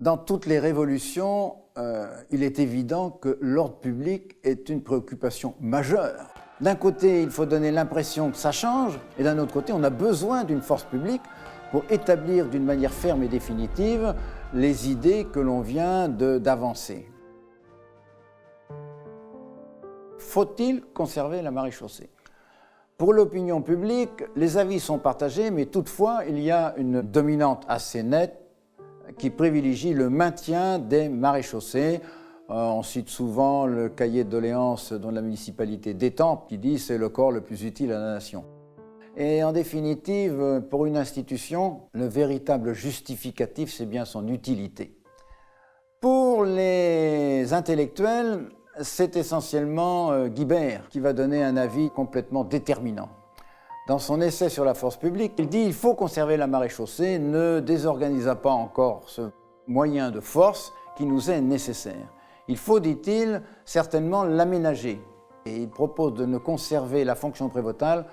Dans toutes les révolutions, il est évident que l'ordre public est une préoccupation majeure. D'un côté, il faut donner l'impression que ça change, et d'un autre côté, on a besoin d'une force publique pour établir d'une manière ferme et définitive les idées que l'on vient d'avancer. Faut-il conserver la maréchaussée? Pour l'opinion publique, les avis sont partagés, mais toutefois, il y a une dominante assez nette qui privilégie le maintien des maréchaussées. On cite souvent le cahier de doléances de la municipalité d'Étampes qui dit « c'est le corps le plus utile à la nation ». Et en définitive, pour une institution, le véritable justificatif, c'est bien son utilité. Pour les intellectuels, c'est essentiellement Guibert qui va donner un avis complètement déterminant. Dans son essai sur la force publique, il dit « il faut conserver la maréchaussée, ne désorganisant pas encore ce moyen de force qui nous est nécessaire. Il faut, dit-il, certainement l'aménager. » Et il propose de ne conserver la fonction prévôtale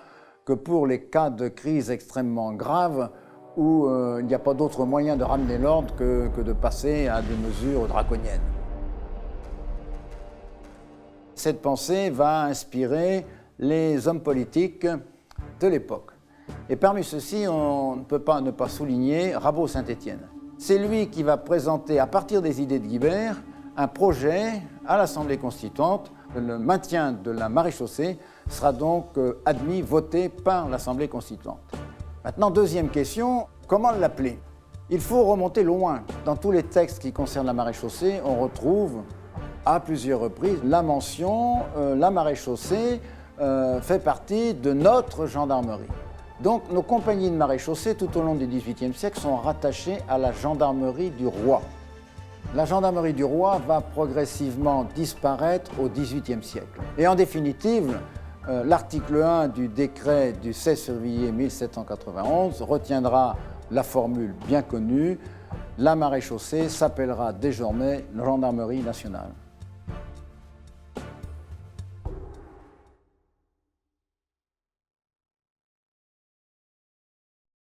que pour les cas de crise extrêmement graves où il n'y a pas d'autre moyen de ramener l'ordre que de passer à des mesures draconiennes. Cette pensée va inspirer les hommes politiques de l'époque. Et parmi ceux-ci, on ne peut pas ne pas souligner Rabot-Saint-Étienne. C'est lui qui va présenter, à partir des idées de Guibert, un projet à l'Assemblée constituante. Le maintien de la maréchaussée sera donc admis, voté par l'Assemblée constituante. Maintenant, deuxième question, comment l'appeler? Il faut remonter loin. Dans tous les textes qui concernent la maréchaussée, on retrouve à plusieurs reprises la mention la maréchaussée fait partie de notre gendarmerie. Donc nos compagnies de maréchaussée tout au long du XVIIIe siècle sont rattachées à la gendarmerie du roi. La gendarmerie du roi va progressivement disparaître au XVIIIe siècle. Et en définitive, l'article 1 du décret du 16 février 1791 retiendra la formule bien connue: la maréchaussée s'appellera désormais gendarmerie nationale.